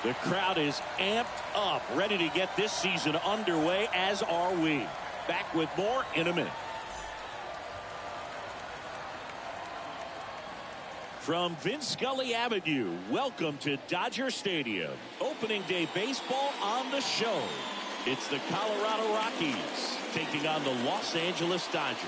The crowd is amped up, ready to get this season underway, as are we. Back with more in a minute. From Vince Scully Avenue, welcome to Dodger Stadium. Opening day baseball on the show. It's the Colorado Rockies taking on the Los Angeles Dodgers.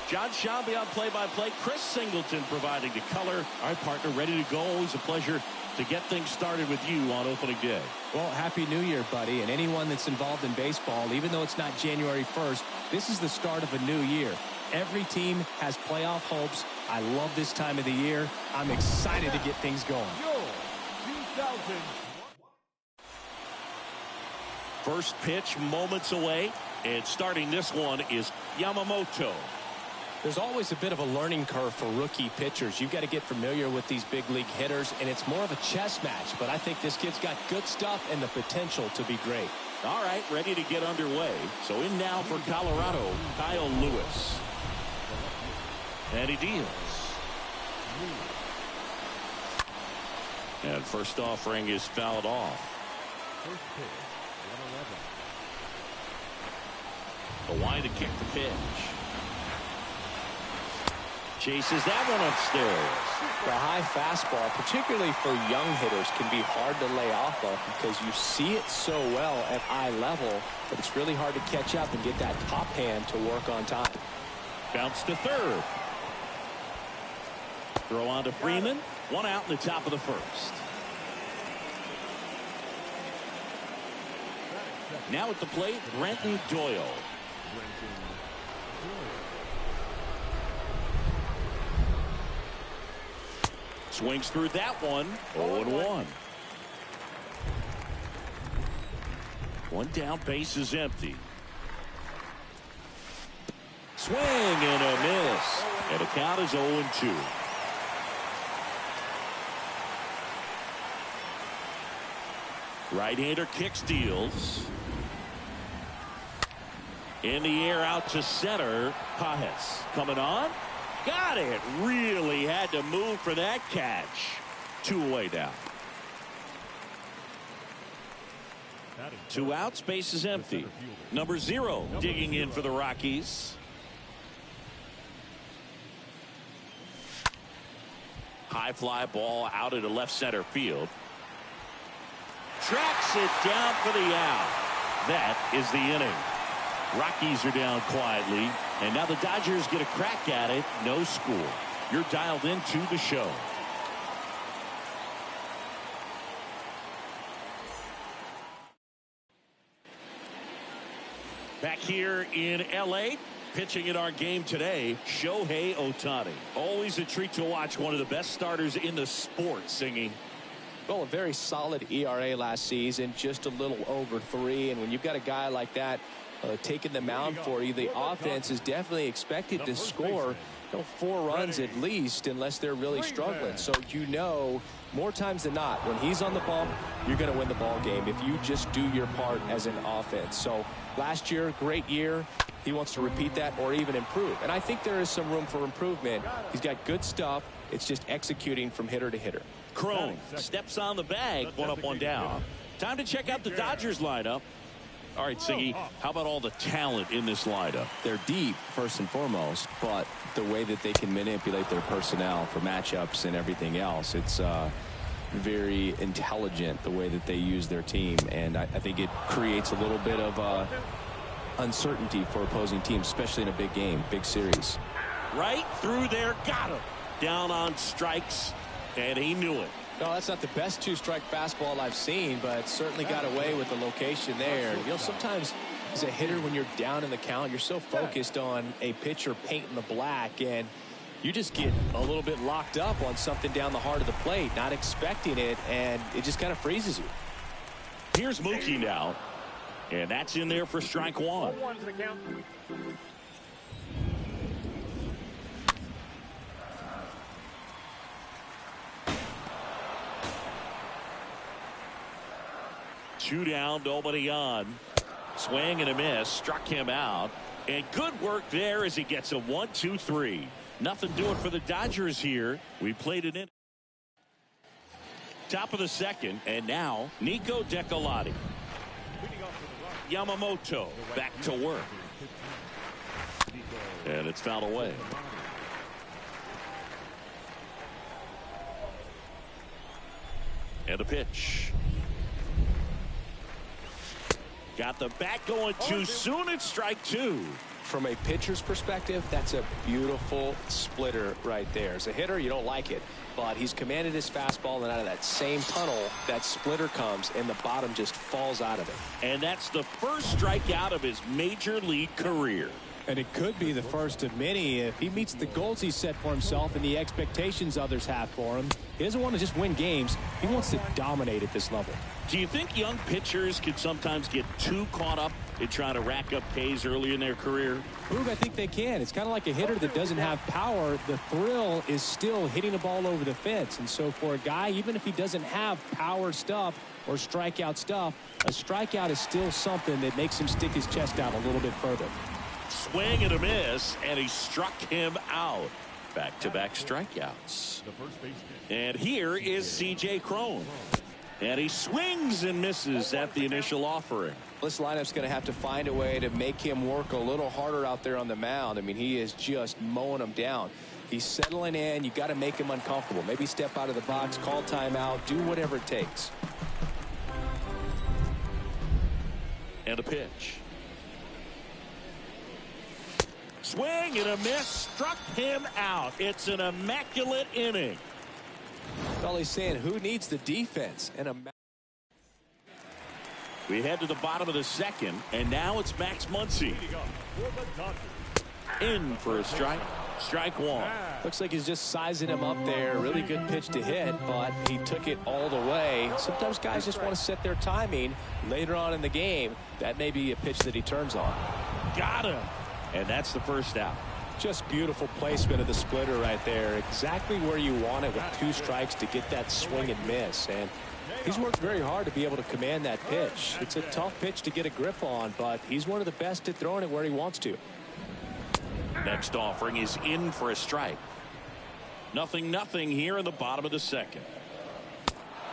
John Shelby on play-by-play. Chris Singleton providing the color. Our partner ready to go. Always a pleasure to get things started with you on opening day. Well, Happy New Year, buddy. And anyone that's involved in baseball, even though it's not January 1st, this is the start of a new year. Every team has playoff hopes. I love this time of the year. I'm excited to get things going. First pitch moments away. And starting this one is Yamamoto. There's always a bit of a learning curve for rookie pitchers. You've got to get familiar with these big league hitters, and it's more of a chess match. But I think this kid's got good stuff and the potential to be great. All right, ready to get underway. So in now for Colorado, Kyle Lewis. And he deals. And first offering is fouled off. First pitch, 111. The wind to kick the pitch. Chases that one upstairs. The high fastball, particularly for young hitters, can be hard to lay off of because you see it so well at eye level, but it's really hard to catch up and get that top hand to work on time. Bounce to third. Throw on to Freeman. One out in the top of the first. Now at the plate, Brenton Doyle. Swings through that one. 0-1. One down, base is empty. Swing and a miss. And the count is 0-2. Right-hander kicks, deals. In the air out to center. Pajes coming on. Got it. Really had to move for that catch. 2 away now. 2 outs, base is empty. Number 0 digging in for the Rockies. High fly ball out into left center field. Tracks it down for the out. That is the inning. Rockies are down quietly, and now the Dodgers get a crack at it. No score. You're dialed into the show. Back here in L.A., pitching in our game today, Shohei Ohtani. Always a treat to watch one of the best starters in the sport, Singy. Well, a very solid ERA last season, just a little over 3. And when you've got a guy like that taking the mound for you, the offense is definitely expected to score 4 runs at least, unless they're really struggling. So more times than not, when he's on the bump, you're going to win the ball game if you just do your part as an offense. So last year, great year. He wants to repeat that or even improve. And I think there is some room for improvement. He's got good stuff. It's just executing from hitter to hitter. Crone steps on the bag. 1 up, 1 down. Time to check out the Dodgers lineup. All right, Siggy, how about all the talent in this lineup? They're deep, first and foremost, but the way that they can manipulate their personnel for matchups and everything else, it's very intelligent the way that they use their team. And I think it creates a little bit of uncertainty for opposing teams, especially in a big game, big series. Right through there, got him. Down on strikes, and he knew it. No, that's not the best 2-strike fastball I've seen, but certainly got away with the location there. Sometimes as a hitter, when you're down in the count, you're so focused on a pitcher painting the black, and you just get a little bit locked up on something down the heart of the plate, not expecting it, and it just kind of freezes you. Here's Mookie now, and that's in there for strike 1. 0-1 to the count. Two down, nobody on. Swing and a miss. Struck him out. And good work there as he gets a 1-2-3. Nothing doing for the Dodgers here. We played it in. Top of the second, and now Nico Decolati. Yamamoto back to work. And it's fouled away. And a pitch. Got the bat going too soon. It's strike two. From a pitcher's perspective, that's a beautiful splitter right there. As a hitter, you don't like it, but he's commanded his fastball, and out of that same tunnel, that splitter comes, and the bottom just falls out of it. And that's the first strikeout of his major league career. And it could be the first of many if he meets the goals he set for himself and the expectations others have for him. He doesn't want to just win games. He wants to dominate at this level. Do you think young pitchers can sometimes get too caught up in trying to rack up Ks early in their career? I think they can. It's kind of like a hitter that doesn't have power. The thrill is still hitting the ball over the fence. And so for a guy, even if he doesn't have power stuff or strikeout stuff, a strikeout is still something that makes him stick his chest out a little bit further. Swing and a miss, and he struck him out. Back-to-back strikeouts. And here is C.J. Cron. And he swings and misses at the initial offering. This lineup's going to have to find a way to make him work a little harder out there on the mound. I mean, he is just mowing them down. He's settling in. You got to make him uncomfortable. Maybe step out of the box, call timeout, do whatever it takes. And a pitch. Swing and a miss, struck him out. It's an immaculate inning. All he's saying, who needs the defense? We head to the bottom of the second, and now it's Max Muncy. In for a strike. Strike one. Looks like he's just sizing him up there. Really good pitch to hit, but he took it all the way. Sometimes guys just want to set their timing later on in the game. That may be a pitch that he turns on. Got him. And that's the first out. Just beautiful placement of the splitter right there. Exactly where you want it with two strikes to get that swing and miss. And he's worked very hard to be able to command that pitch. It's a tough pitch to get a grip on, but he's one of the best at throwing it where he wants to. Next offering is in for a strike. 0-0 here in the bottom of the second.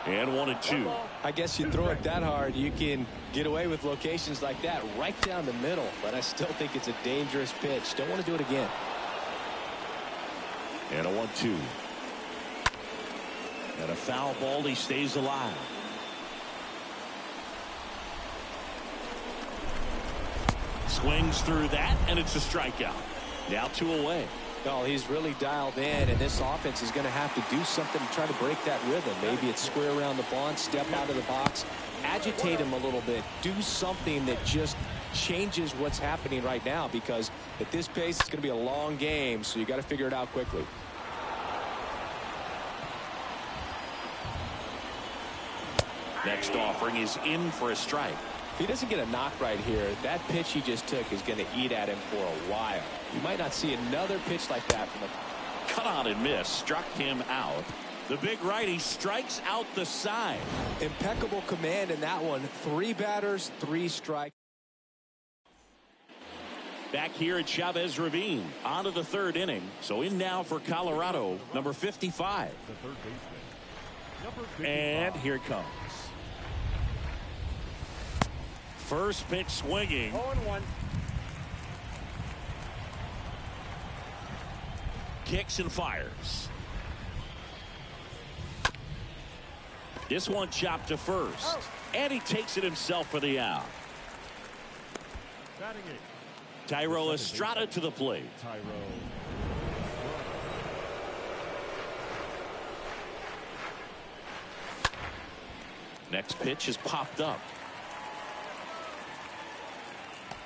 And 1-2. I guess you throw it that hard, you can get away with locations like that right down the middle. But I still think it's a dangerous pitch. Don't want to do it again. And a 1-2. And a foul ball. He stays alive. Swings through that, and it's a strikeout. Now 2 away. No, he's really dialed in, and this offense is going to have to do something to try to break that rhythm. Maybe it's square around the bunt, step out of the box, agitate him a little bit, do something that just changes what's happening right now, because at this pace it's going to be a long game, so you got to figure it out quickly. Next offering is in for a strike. If he doesn't get a knock right here, that pitch he just took is going to eat at him for a while. You might not see another pitch like that from the cut on and miss, struck him out. The big righty strikes out the side. Impeccable command in that one. 3 batters, 3 strikes. Back here at Chavez Ravine, on to the 3rd inning. So in now for Colorado, number 55. And here it comes. First pitch swinging. 0-1. Kicks and fires. This one chopped to first. And he takes it himself for the out. Tyro Estrada to the plate. Next pitch is popped up.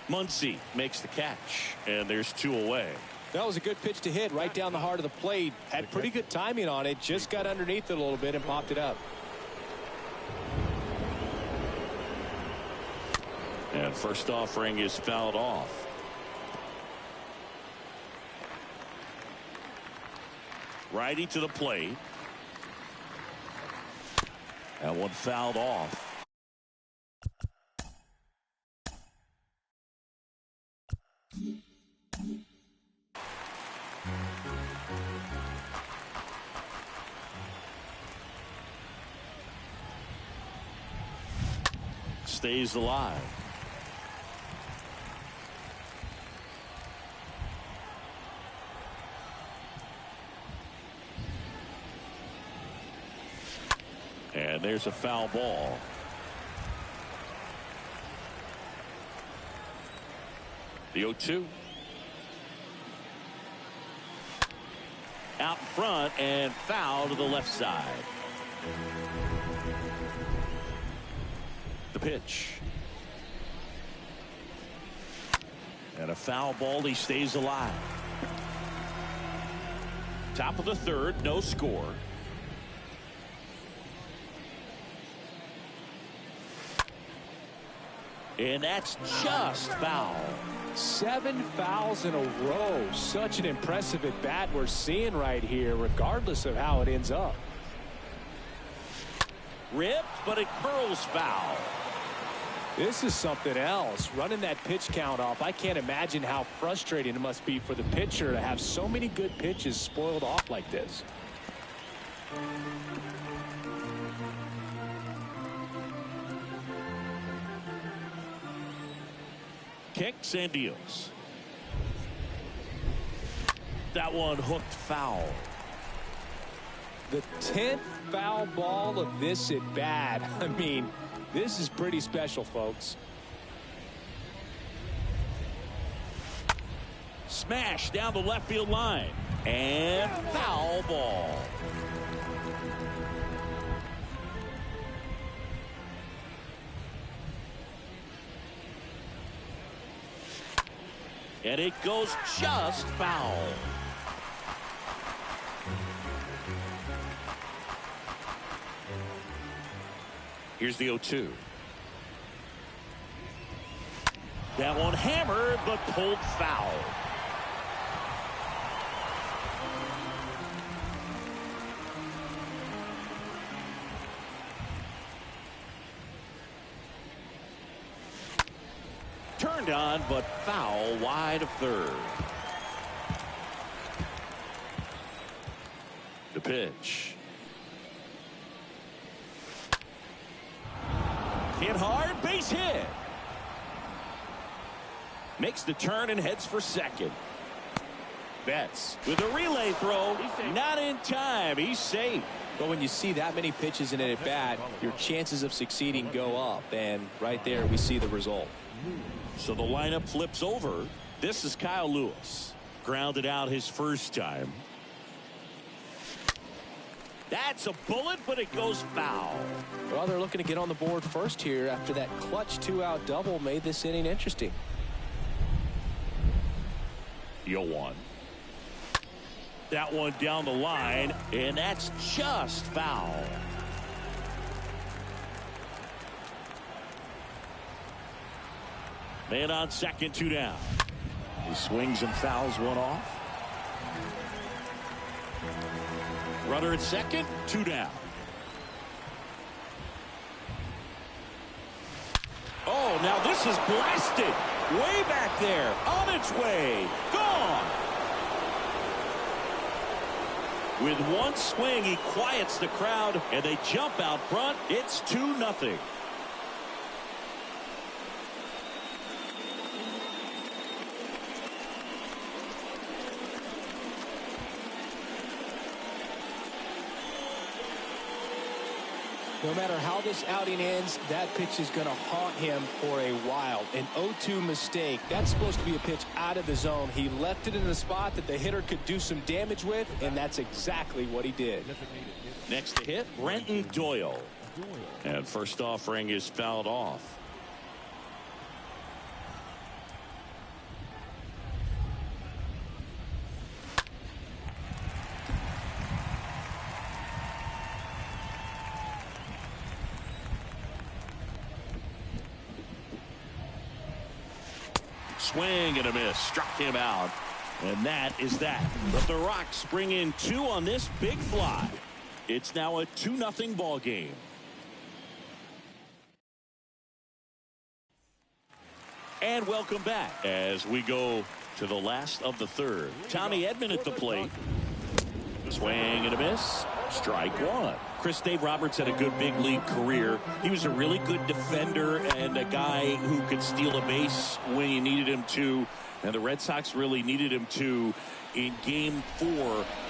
Muncy makes the catch, and there's 2 away. That was a good pitch to hit right down the heart of the plate. Had pretty good timing on it. Just got underneath it a little bit and popped it up. And first offering is fouled off. Righty to the plate. That one fouled off. stays alive. And there's a foul ball. The 0-2. Out in front and foul to the left side. The pitch. And a foul ball. He stays alive. Top of the third, no score. And that's just foul. 7 fouls in a row. Such an impressive at bat we're seeing right here, regardless of how it ends up. Ripped, but it curls foul. This is something else. Running that pitch count off, I can't imagine how frustrating it must be for the pitcher to have so many good pitches spoiled off like this. Kicks and deals. That one hooked foul. The 10th foul ball of this at bat. I mean, this is pretty special, folks. Smash down the left field line. And foul ball. And it goes just foul. Here's the 0-2. That one hammered, but pulled foul. Turned on, but foul wide of third. The pitch. Hit hard, base hit. Makes the turn and heads for second. Betts with a relay throw. Not in time. He's safe. But when you see that many pitches in an at bat, your chances of succeeding go up. And right there, we see the result. So the lineup flips over. This is Kyle Lewis. Grounded out his first time. That's a bullet, but it goes foul. Well, they're looking to get on the board first here after that clutch 2-out double made this inning interesting. 0-1. That one down the line, and that's just foul. Man on second, 2 down. He swings and fouls one off. Runner at second, 2 down. Oh, now this is blasted. Way back there. On its way. Gone. With one swing, he quiets the crowd, and they jump out front. It's 2-0. No matter how this outing ends, that pitch is going to haunt him for a while. An 0-2 mistake. That's supposed to be a pitch out of the zone. He left it in a spot that the hitter could do some damage with, and that's exactly what he did. Next to hit, Brenton Doyle. And first offering is fouled off. Swing and a miss. Struck him out. And that is that. But the Rocks bring in 2 on this big fly. It's now a 2-0 ball game. And welcome back as we go to the last of the third. Tommy Edman at the plate. Swing and a miss. Strike one. Dave Roberts had a good big league career. He was a really good defender and a guy who could steal a base when you needed him to. And the Red Sox really needed him to in Game 4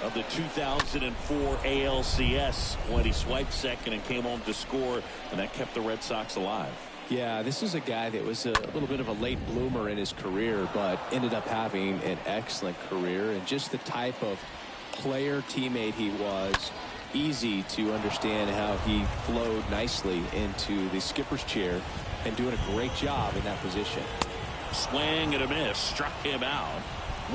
of the 2004 ALCS when he swiped second and came home to score, and that kept the Red Sox alive. Yeah, this is a guy that was a little bit of a late bloomer in his career, but ended up having an excellent career, and just the type of player teammate he was. Easy to understand how he flowed nicely into the skipper's chair and doing a great job in that position. Swing and a miss, struck him out.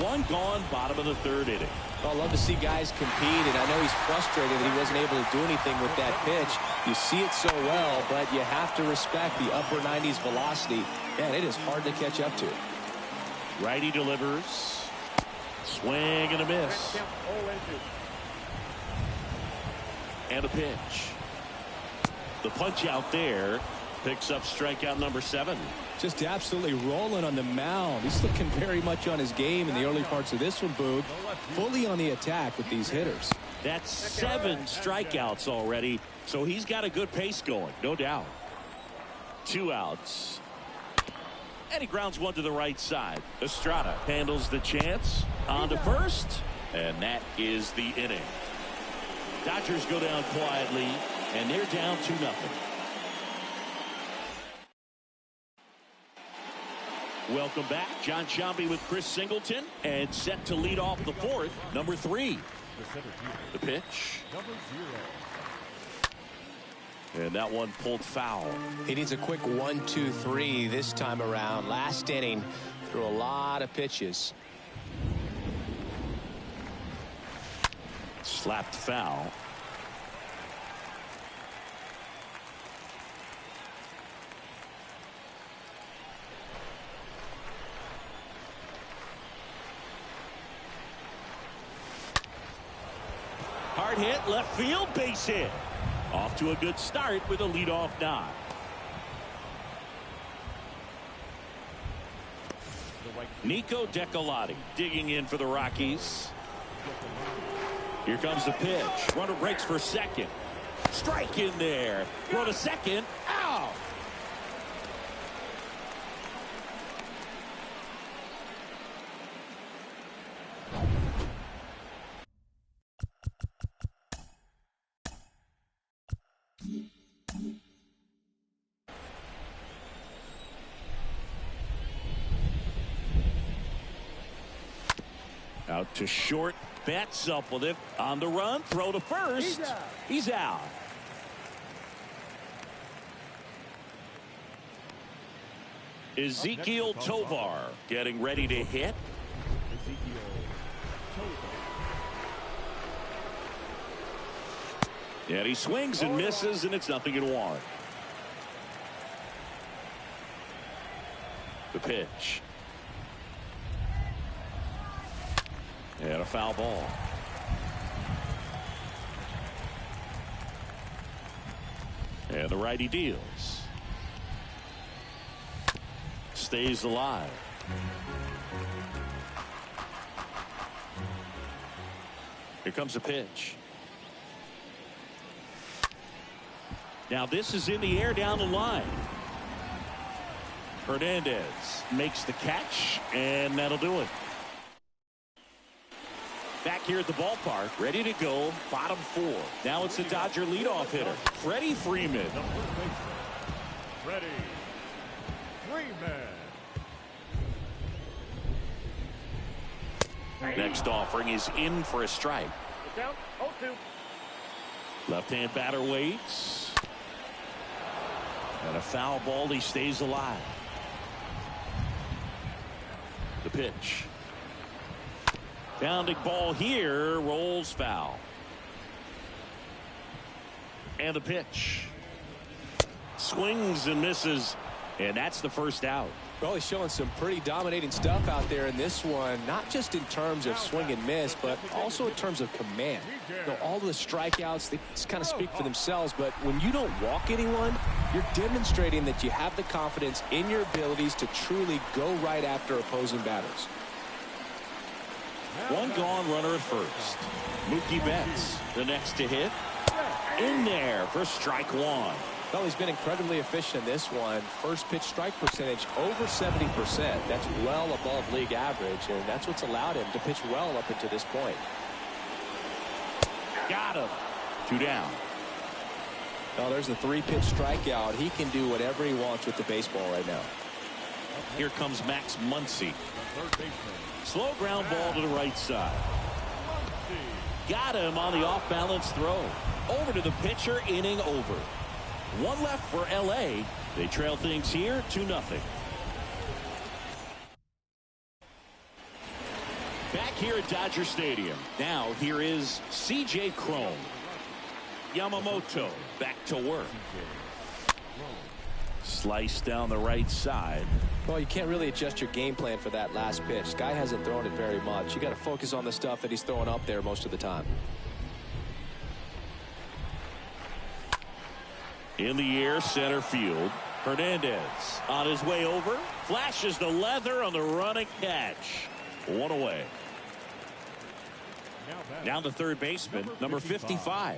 One gone, bottom of the third inning. Well, I love to see guys compete, and I know he's frustrated that he wasn't able to do anything with that pitch. You see it so well, but you have to respect the upper 90s velocity. Man, it is hard to catch up to. Righty delivers. Swing and a miss. And a pitch. The punch out there picks up strikeout number 7. Just absolutely rolling on the mound. He's looking very much on his game in the early parts of this one, Boog. Fully on the attack with these hitters. That's 7 strikeouts already, so he's got a good pace going, no doubt. 2 outs. And he grounds one to the right side. Estrada handles the chance on to first, and that is the inning. Dodgers go down quietly, and they're down 2-0. Welcome back. John Sciambi with Chris Singleton, and set to lead off the 4th, number 3. The pitch. And that one pulled foul. He needs a quick 1-2-3 this time around. Last inning, threw a lot of pitches. Slapped foul. Hard hit, left field, base hit. Off to a good start with a leadoff knock. Nico Decolati digging in for the Rockies. Here comes the pitch. Runner breaks for second. Strike in there. Throw to second. Out. Out to short. Bats up with it. On the run. Throw to first. He's out. Ezequiel Tovar getting ready to hit. And he swings and misses, and it's 0-1. The pitch. And a foul ball. And the righty deals. Stays alive. Here comes a pitch. Now this is in the air down the line. Hernandez makes the catch, and that'll do it. Back here at the ballpark, ready to go, bottom 4. Now it's the Dodger leadoff hitter, Freddie Freeman. Freddie Freeman. Next offering is in for a strike. Down 0-2. Left-hand batter waits. And a foul ball, he stays alive. The pitch. Bounding ball here, rolls foul. And the pitch. Swings and misses, and that's the first out. Well, he's showing some pretty dominating stuff out there in this one, not just in terms of swing and miss, but also in terms of command. You know, all the strikeouts, they just kind of speak for themselves, but when you don't walk anyone, you're demonstrating that you have the confidence in your abilities to truly go right after opposing batters. One gone, runner at first. Mookie Betts, the next to hit. In there for strike one. Well, he's been incredibly efficient in this one. First pitch strike percentage over 70%. That's well above league average, and that's what's allowed him to pitch well up until this point. Got him. 2 down. Well, there's a 3-pitch strikeout. He can do whatever he wants with the baseball right now. Here comes Max Muncy. Slow ground ball to the right side. Got him on the off-balance throw. Over to the pitcher, inning over. One left for L.A. They trail things here 2-0. Back here at Dodger Stadium. Now here is C.J. Cron. Yamamoto back to work. Slice down the right side. Well, you can't really adjust your game plan for that last pitch. Guy hasn't thrown it very much. You got to focus on the stuff that he's throwing up there most of the time. In the air, center field. Hernandez on his way over. Flashes the leather on the running catch. One away. Down the third baseman, number 55.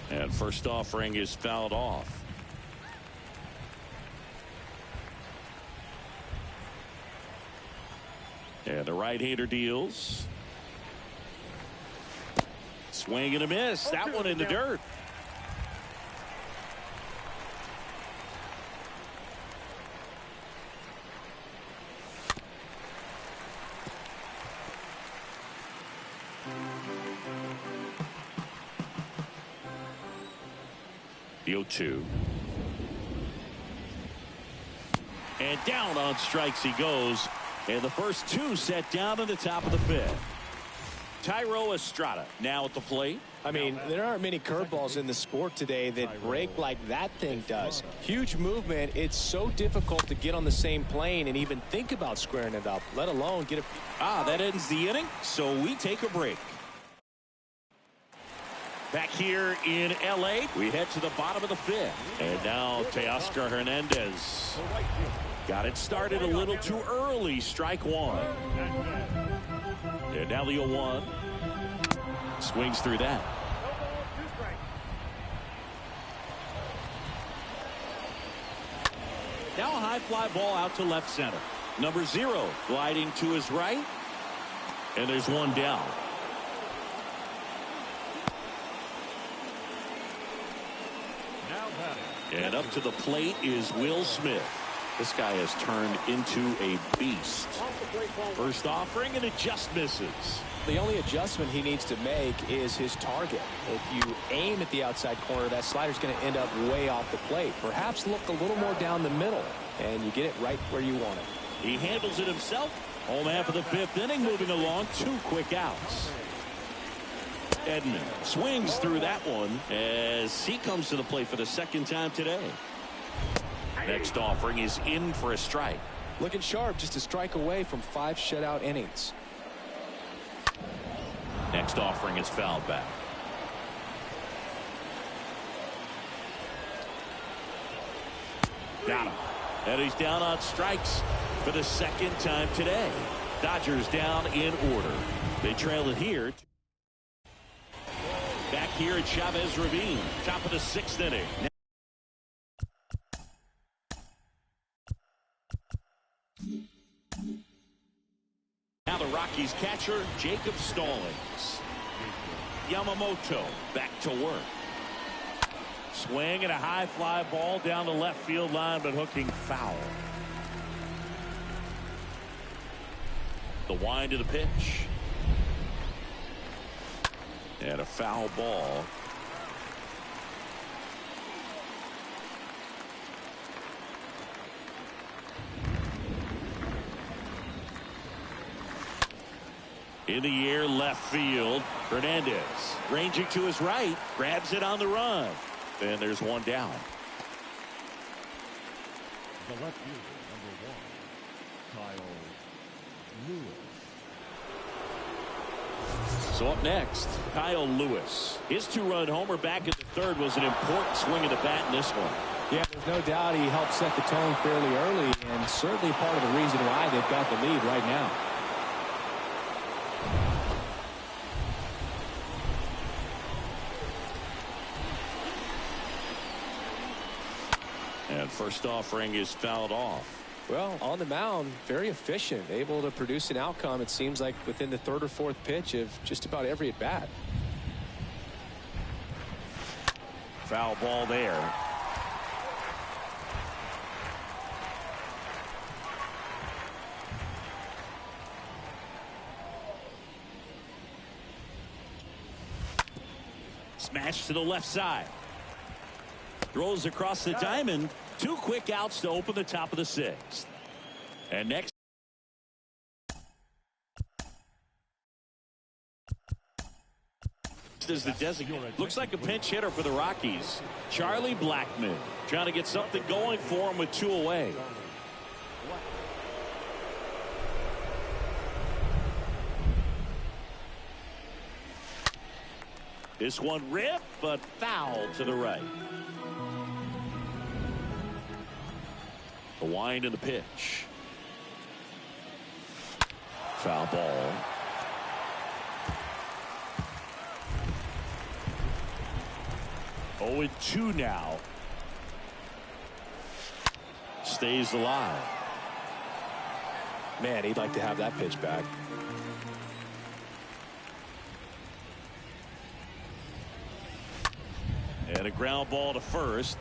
And first offering is fouled off. And the right-hander deals. Swing and a miss. That one in the dirt. The 0-2. And down on strikes he goes. And the first 2 set down in the top of the 5th. Thairo Estrada now at the plate. I mean, there aren't many curveballs in the sport today that break like that thing does. Huge movement. It's so difficult to get on the same plane and even think about squaring it up, let alone get a... That ends the inning, so we take a break. Back here in L.A., we head to the bottom of the 5th. And now Teoscar Hernandez. Got it started a little too early. Strike one. And now the 0-1. Swings through that. Now a high fly ball out to left center. Number 0 gliding to his right. And there's one down. And up to the plate is Will Smith. This guy has turned into a beast. First offering, and it just misses. The only adjustment he needs to make is his target. If you aim at the outside corner, that slider's going to end up way off the plate. Perhaps look a little more down the middle, and you get it right where you want it. He handles it himself. Home half of the 5th inning, moving along. 2 quick outs. Edman swings through that one as he comes to the plate for the 2nd time today. Next offering is in for a strike. Looking sharp, just a strike away from 5 shutout innings. Next offering is fouled back. Got him. And he's down on strikes for the 2nd time today. Dodgers down in order. They trail it here. Back here at Chavez Ravine, top of the 6th inning. Now the Rockies catcher, Jacob Stallings. Yamamoto back to work. Swing and a high fly ball down the left field line, but hooking foul. The wind of the pitch. And a foul ball. In the air, left field. Hernandez ranging to his right, grabs it on the run. And there's one down. The left fielder, number 1, Kyle Lewis. So up next, Kyle Lewis. His 2-run homer back at the 3rd was an important swing of the bat in this one. Yeah, there's no doubt he helped set the tone fairly early, and certainly part of the reason why they've got the lead right now. And first offering is fouled off. Well, on the mound, very efficient, able to produce an outcome, it seems like, within the third or fourth pitch of just about every at bat. Foul ball there. Smash to the left side. Throws across the diamond. 2 quick outs to open the top of the 6th. And next is the designated. Looks like a pinch hitter for the Rockies. Charlie Blackmon trying to get something going for him with 2 away. This one ripped, but foul to the right. The wind and the pitch. Foul ball. Oh, 2 now. Stays alive. Man, he'd like to have that pitch back. And a ground ball to first.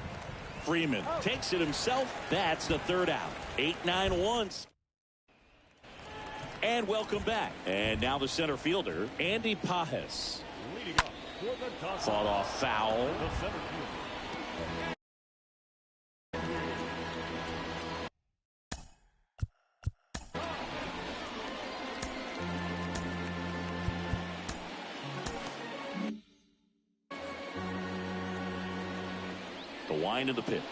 Freeman takes it himself. That's the 3rd out. 8-9-1. And welcome back. And now the center fielder, Andy Pajes. Fought off foul. The wind of the pitch.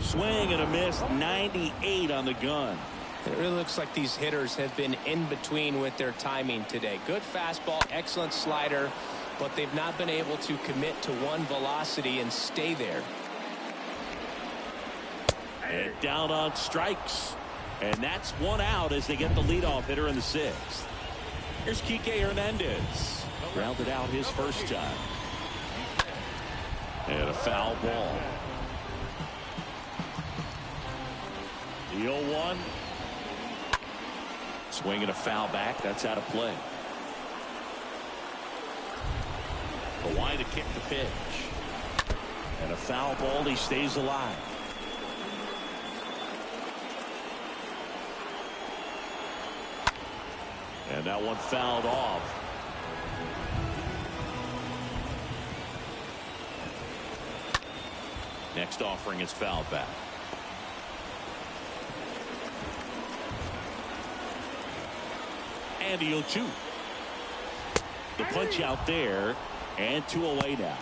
Swing and a miss. 98 on the gun. It really looks like these hitters have been in between with their timing today. Good fastball, excellent slider, but they've not been able to commit to one velocity and stay there. And down on strikes. And that's 1 out as they get the leadoff hitter in the 6th. Here's Kike Hernandez. Grounded out his first time. And a foul ball. The 0-1. Swinging a foul back. That's out of play. The wind to kick the pitch. And a foul ball. He stays alive. And that one fouled off. Next offering is fouled back. And the 0-2. The punch out there. And 2 away now.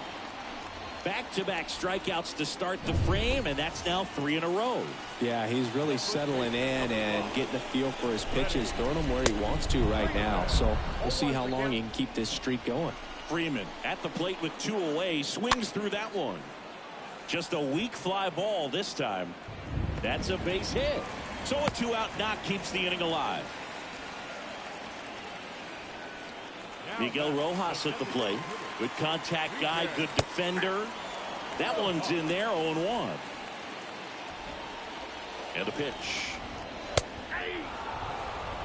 Back-to-back strikeouts to start the frame, and that's now 3 in a row. Yeah, he's really settling in and getting a feel for his pitches, throwing them where he wants to right now. So we'll see how long he can keep this streak going. Freeman at the plate with 2 away, swings through that one. Just a weak fly ball this time. That's a base hit. So a 2-out knock keeps the inning alive. Miguel Rojas at the plate. Good contact guy, good defender. That one's in there, 0-1. And a pitch.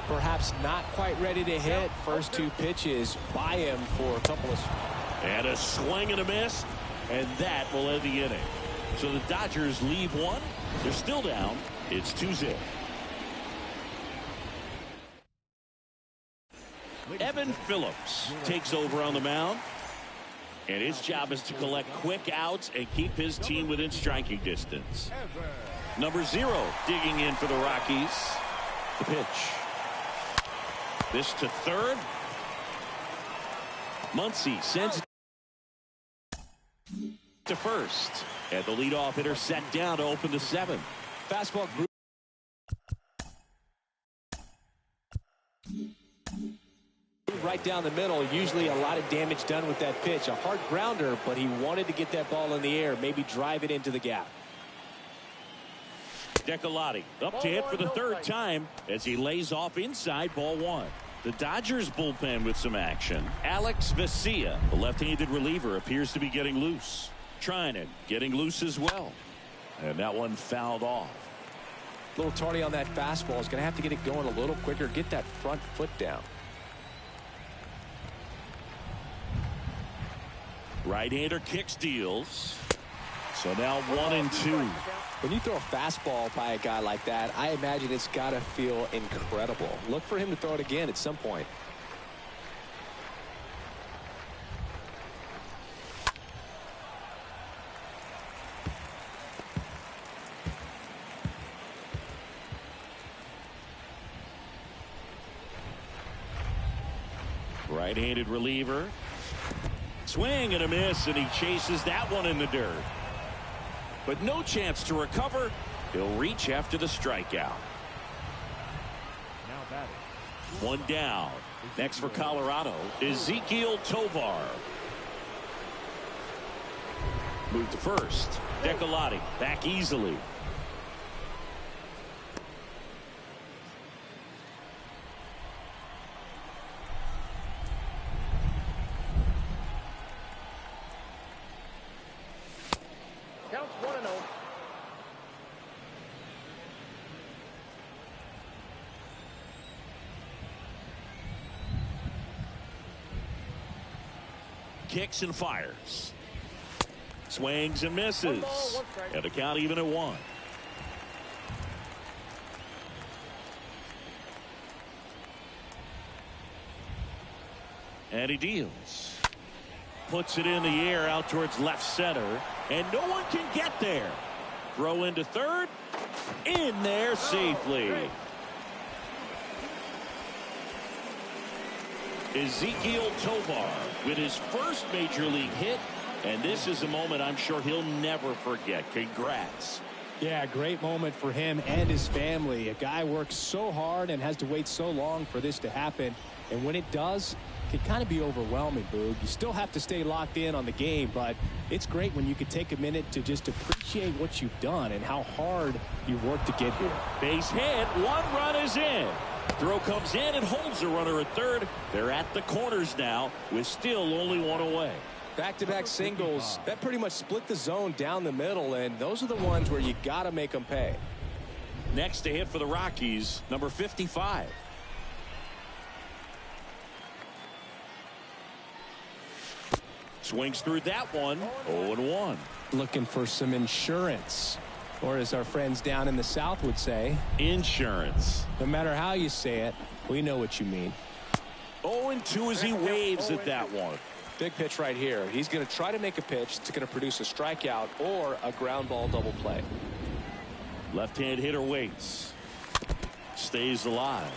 Perhaps not quite ready to hit. First 2 pitches by him for a couple of... And a swing and a miss. And that will end the inning. So the Dodgers leave 1. They're still down. It's 2-0. Evan Phillips takes over on the mound. And his job is to collect quick outs and keep his team within striking distance. Number 0 digging in for the Rockies. The pitch. This to third. Muncy sends to first. And the leadoff hitter set down to open the 7th. Fastball group. aimed right down the middle. Usually a lot of damage done with that pitch. A hard grounder, but he wanted to get that ball in the air, maybe drive it into the gap. Decolati up to hit for the third time as he lays off inside ball one. The Dodgers bullpen with some action. Alex Vesia, the left-handed reliever, appears to be getting loose. Trinan getting loose as well. And that one fouled off. A little tardy on that fastball. Is going to have to get it going a little quicker. Get that front foot down. Right-hander kicks, deals. So now 1-2. When you throw a fastball by a guy like that, I imagine it's got to feel incredible. Look for him to throw it again at some point. Right-handed reliever. Swing and a miss, and he chases that one in the dirt. But no chance to recover. He'll reach after the strikeout. Now batting. One down. Next for Colorado, Ezequiel Tovar. Moved to first. Decolati back easily. Counts 1-0. Kicks and fires. Swings and misses. 1 ball, 1 strike. And the count even at 1. And he deals. Puts it in the air out towards left center. And no one can get there. Throw into third. In there safely. Ezequiel Tovar with his first major league hit. And this is a moment I'm sure he'll never forget. Congrats. Yeah, great moment for him and his family. A guy works so hard and has to wait so long for this to happen. And when it does, it can kind of be overwhelming, Boog. You still have to stay locked in on the game, but it's great when you can take a minute to just appreciate what you've done and how hard you've worked to get here. Base hit. 1 run is in. Throw comes in and holds the runner at third. They're at the corners now with still only 1 away. Back-to-back singles. That pretty much split the zone down the middle, and those are the ones where you got to make them pay. Next to hit for the Rockies, number 55. Swings through that one. 0-1. Looking for some insurance, or as our friends down in the South would say, Insurance. no matter how you say it, we know what you mean. 0-2 as he waves at that one. Big pitch right here. He's going to try to make a pitch that's going to produce a strikeout or a ground ball double play. Left-hand hitter waits. Stays alive.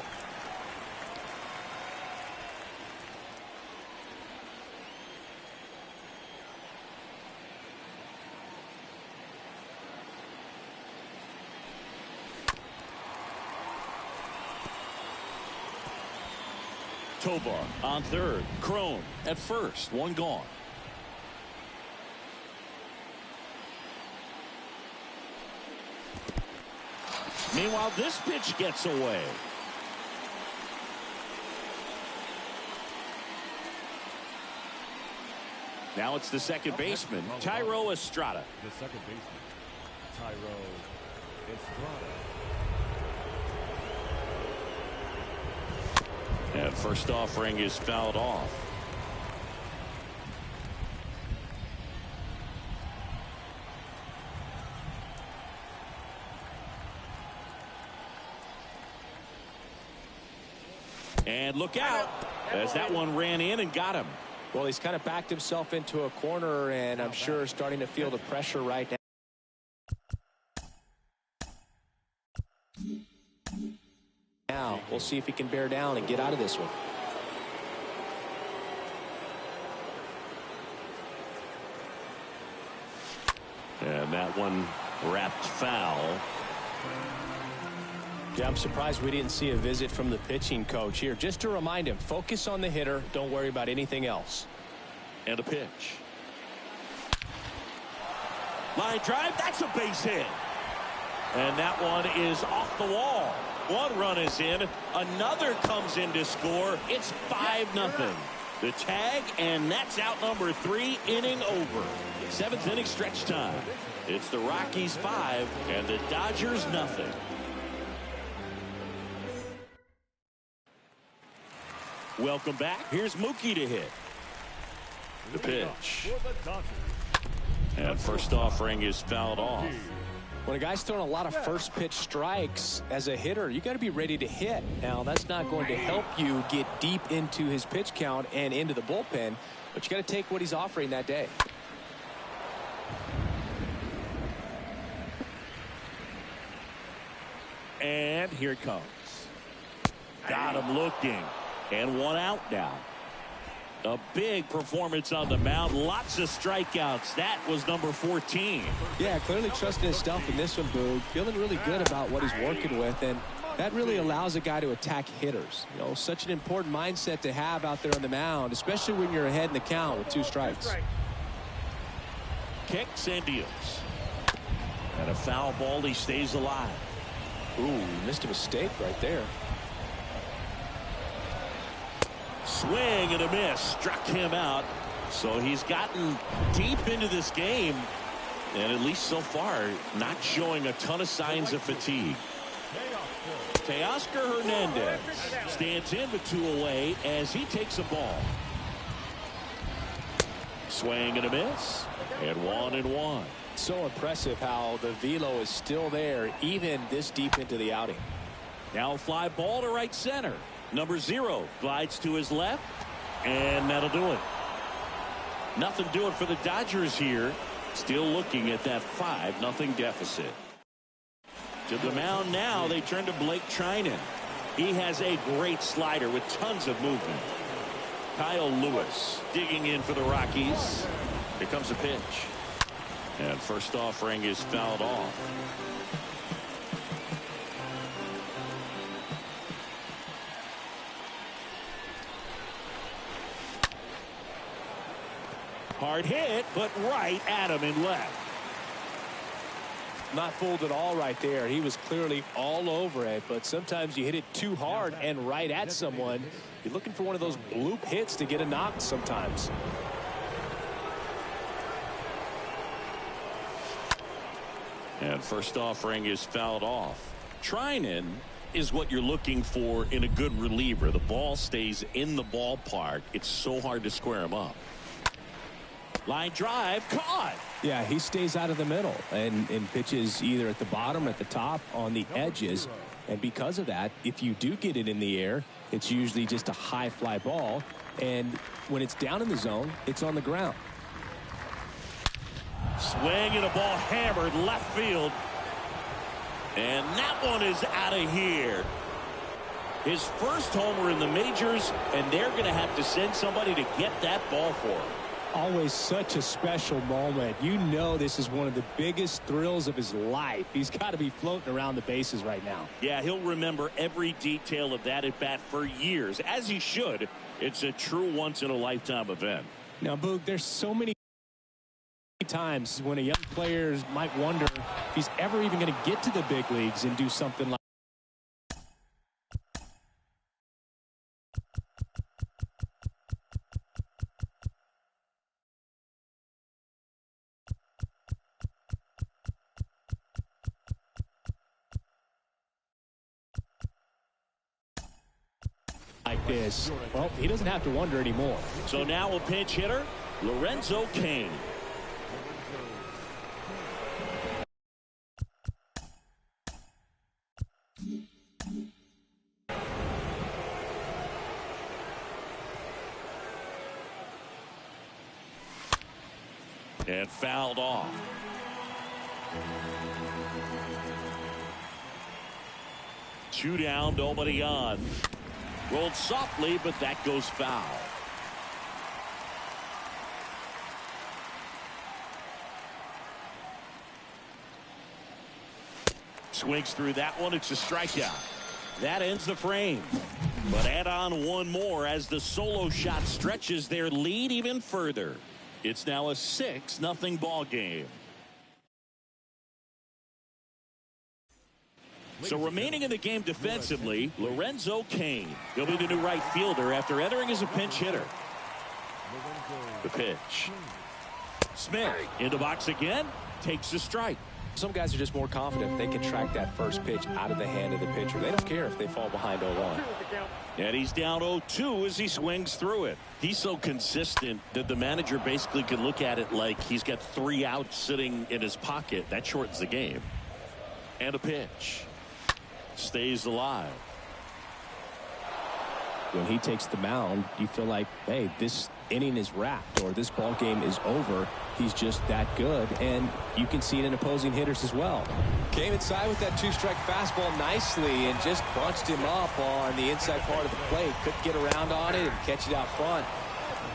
Tovar on third. Crone at first. 1 gone. Meanwhile, this pitch gets away. Now it's the second baseman, Thairo Estrada. The second baseman, Thairo Estrada. And first offering is fouled off. And look out as that one ran in and got him. Well, he's kind of backed himself into a corner, and I'm sure starting to feel the pressure right now. Now, we'll see if he can bear down and get out of this one. And that one wrapped foul. Yeah, I'm surprised we didn't see a visit from the pitching coach here. Just to remind him, focus on the hitter. Don't worry about anything else. And a pitch. Line drive. That's a base hit. And that one is off the wall. One run is in. Another comes in to score. It's 5-0. The tag, and that's out number 3, inning over. 7th inning stretch time. It's the Rockies 5 and the Dodgers nothing. Welcome back. Here's Mookie to hit. The pitch. And first offering is fouled off. When a guy's throwing a lot of first pitch strikes as a hitter, you got to be ready to hit. Now, that's not going to help you get deep into his pitch count and into the bullpen, but you got to take what he's offering that day. And here it comes. Got him looking. And one out now. A big performance on the mound. Lots of strikeouts. That was number 14. Yeah, clearly trusting his stuff in this one, Boog. Feeling really good about what he's working with, and that really allows a guy to attack hitters. You know, such an important mindset to have out there on the mound, especially when you're ahead in the count with 2 strikes. Kicks and deals. And a foul ball. He stays alive. Ooh, missed a mistake right there. Swing and a miss. Struck him out. So he's gotten deep into this game. And at least so far, not showing a ton of signs of fatigue. Teoscar Hernandez stands in with 2 away as he takes a ball. Swing and a miss. And 1-1. So impressive how the velo is still there even this deep into the outing. Now a fly ball to right center. Number 0 glides to his left, and that'll do it. Nothing doing for the Dodgers here. Still looking at that 5-0 deficit. To the mound now, they turn to Blake Trinan. He has a great slider with tons of movement. Kyle Lewis digging in for the Rockies. Here comes a pitch. And first offering is fouled off. Hard hit, but right at him and left. Not fooled at all right there. He was clearly all over it, but sometimes you hit it too hard and right at someone. You're looking for one of those bloop hits to get a knock sometimes. And first offering is fouled off. Trinan is what you're looking for in a good reliever. The ball stays in the ballpark. It's so hard to square him up. Line drive, caught. Yeah, he stays out of the middle and pitches either at the bottom or at the top on the edges. And because of that, if you do get it in the air, it's usually just a high fly ball. And when it's down in the zone, it's on the ground. Swing and a ball hammered left field. And that one is out of here. His first homer in the majors, and they're going to have to send somebody to get that ball for him. Always such a special moment. You know this is one of the biggest thrills of his life. He's got to be floating around the bases right now. Yeah, he'll remember every detail of that at bat for years, as he should. It's a true once-in-a-lifetime event. Now, Boog, there's so many times when a young player might wonder if he's ever even going to get to the big leagues and do something like this. Well, he doesn't have to wonder anymore. So now a pinch hitter, Lorenzo Cain. And fouled off. Two down, nobody on. Rolled softly, but that goes foul. swings through that one. It's a strikeout. That ends the frame. But add on one more as the solo shot stretches their lead even further. It's now a 6-0 ball game. So remaining in the game defensively, Lorenzo Cain. He'll be the new right fielder after entering as a pinch hitter. The pitch. Smith in the box again. Takes a strike. Some guys are just more confident they can track that first pitch out of the hand of the pitcher. They don't care if they fall behind 0-1. And he's down 0-2 as he swings through it. He's so consistent that the manager basically can look at it like he's got 3 outs sitting in his pocket. That shortens the game. And a pitch. Stays alive. When he takes the mound, you feel like, hey, this inning is wrapped or this ball game is over. He's just that good, and you can see it in opposing hitters as well. Came inside with that 2-strike fastball nicely and just bunched him up on the inside part of the plate. Couldn't get around on it and catch it out front.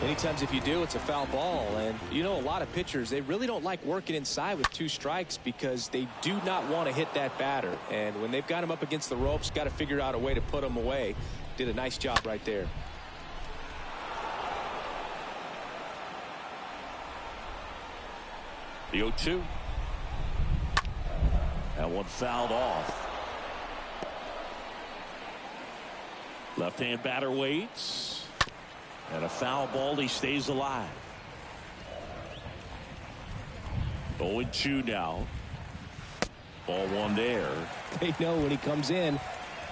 Many times if you do, it's a foul ball. And you know, a lot of pitchers, they really don't like working inside with 2 strikes because they do not want to hit that batter. And when they've got him up against the ropes, got to figure out a way to put him away. Did a nice job right there. The 0-2. That one fouled off. Left-hand batter waits. And a foul ball. He stays alive. 0-2 now. Ball 1 there. They know when he comes in,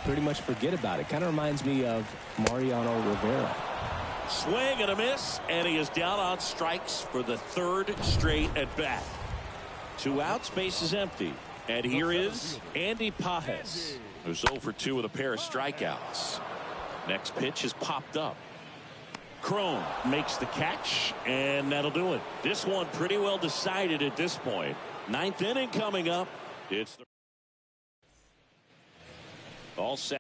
pretty much forget about it. Kind of reminds me of Mariano Rivera. Swing and a miss, and he is down on strikes for the 3rd straight at bat. 2 outs, base is empty. And here is Andy Pages, who's 0 for 2 with a pair of strikeouts. Next pitch is popped up. Crone makes the catch, and that'll do it. This one pretty well decided at this point. 9th inning coming up. It's all set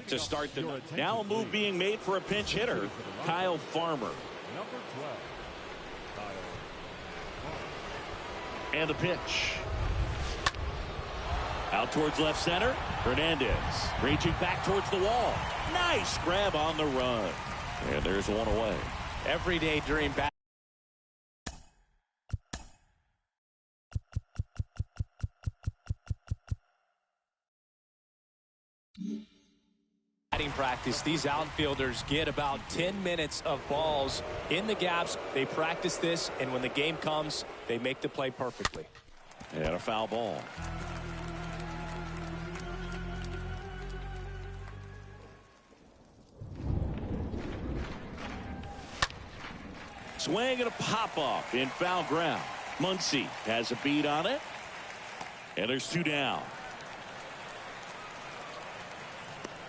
to start the night. Now a move being made for a pinch hitter, Kyle Farmer. Number 12, Kyle. And the pitch. Out towards left center. Hernandez reaching back towards the wall. Nice grab on the run. And there's one away. Everyday dream back. Batting practice, these outfielders get about 10 minutes of balls in the gaps. They practice this, and when the game comes, they make the play perfectly. And a foul ball. Swing and a pop-off in foul ground. Muncy has a beat on it. And there's 2 down.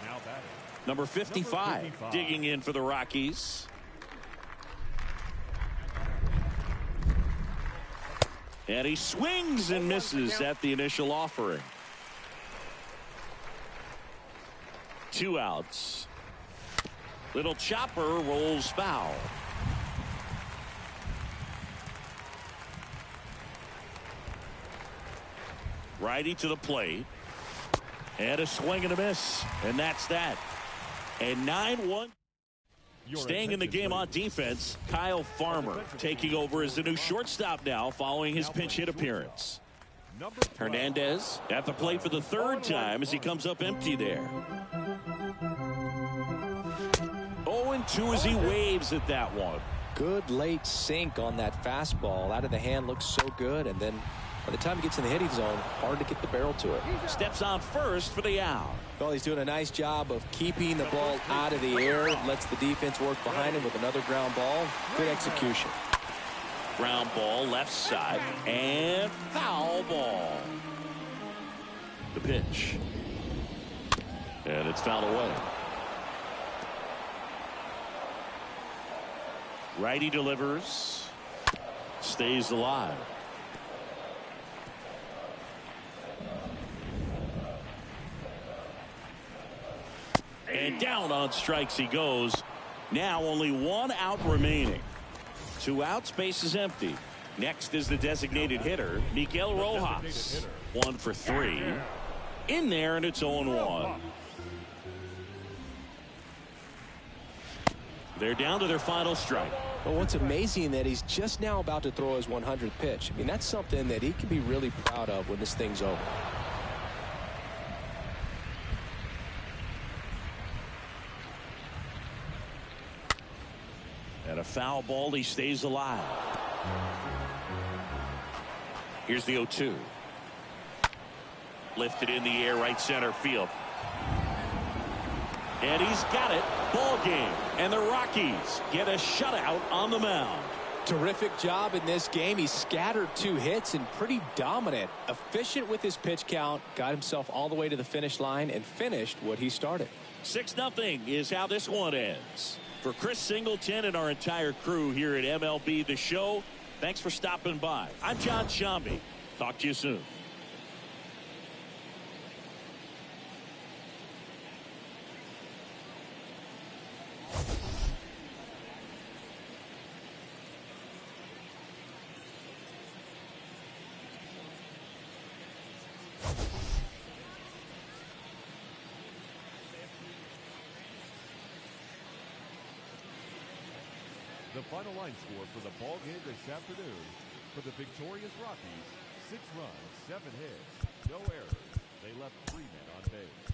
Now batting. Number 55 digging in for the Rockies. And he swings and misses at the initial offering. 2 outs. Little chopper rolls foul. Righty to the plate. And a swing and a miss. And that's that. A 9-1. Staying in the game on defense, Kyle Farmer taking over as the new shortstop now following his pinch hit appearance. Hernandez at the plate for the 3rd time as he comes up empty there. 0-2 as he waves at that one. Good late sink on that fastball. Out of the hand, looks so good, and then by the time he gets in the hitting zone, hard to get the barrel to it. Steps on first for the out. Well, he's doing a nice job of keeping the ball out of the air. Lets the defense work behind him with another ground ball. Good execution. Ground ball left side and foul ball. The pitch. And it's fouled away. Righty delivers. Stays alive. And down on strikes he goes. Now only 1 out remaining. 2 outs, base is empty. Next is the designated hitter, Miguel Rojas. 1 for 3. In there, and it's 0-1. They're down to their final strike. Well, what's amazing that he's just now about to throw his 100th pitch. I mean, that's something that he can be really proud of when this thing's over. And a foul ball, he stays alive. Here's the 0-2. Lifted in the air, right center field. And he's got it. Ball game. And the Rockies get a shutout on the mound. Terrific job in this game. He scattered 2 hits and pretty dominant. Efficient with his pitch count. Got himself all the way to the finish line and finished what he started. 6-0 is how this one ends. For Chris Singleton and our entire crew here at MLB The Show, thanks for stopping by. I'm John Shambi. Talk to you soon. The final line score for the ball game this afternoon: for the victorious Rockies, 6 runs, 7 hits, no errors. They left 3 men on base.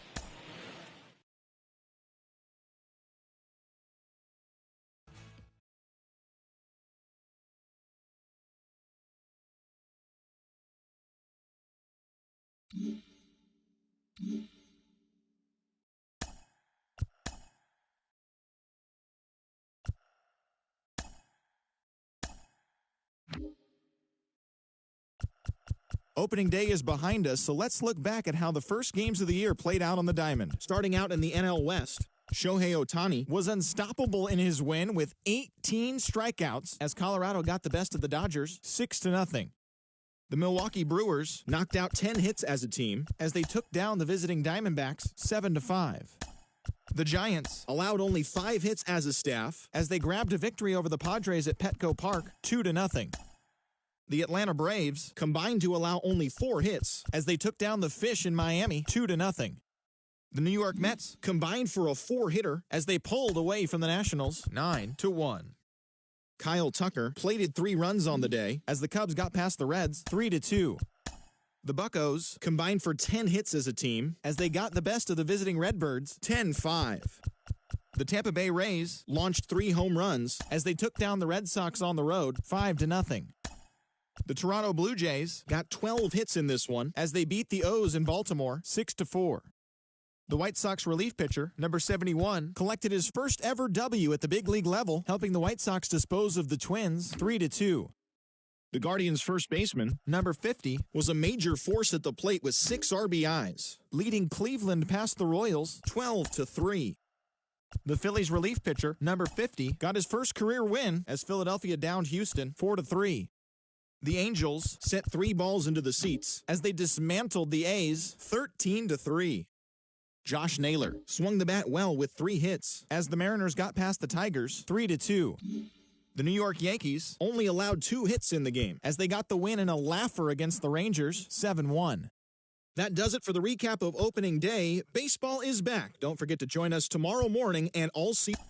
Opening day is behind us, so let's look back at how the first games of the year played out on the diamond. Starting out in the NL West, Shohei Ohtani was unstoppable in his win with 18 strikeouts as Colorado got the best of the Dodgers 6-0. The Milwaukee Brewers knocked out 10 hits as a team as they took down the visiting Diamondbacks 7-5. The Giants allowed only 5 hits as a staff as they grabbed a victory over the Padres at Petco Park 2-0. The Atlanta Braves combined to allow only 4 hits as they took down the Fish in Miami 2-0. The New York Mets combined for a 4-hitter as they pulled away from the Nationals 9-1. Kyle Tucker plated 3 runs on the day as the Cubs got past the Reds 3-2. The Buccos combined for 10 hits as a team as they got the best of the visiting Redbirds 10-5. The Tampa Bay Rays launched 3 home runs as they took down the Red Sox on the road 5-0. The Toronto Blue Jays got 12 hits in this one as they beat the O's in Baltimore 6-4. The White Sox relief pitcher, number 71, collected his first ever W at the big league level, helping the White Sox dispose of the Twins 3-2. The Guardians' first baseman, number 50, was a major force at the plate with 6 RBIs, leading Cleveland past the Royals 12-3. The Phillies relief pitcher, number 50, got his first career win as Philadelphia downed Houston 4-3. The Angels sent 3 balls into the seats as they dismantled the A's 13-3. Josh Naylor swung the bat well with 3 hits as the Mariners got past the Tigers 3-2. The New York Yankees only allowed 2 hits in the game as they got the win in a laugher against the Rangers 7-1. That does it for the recap of opening day. Baseball is back. Don't forget to join us tomorrow morning and all season.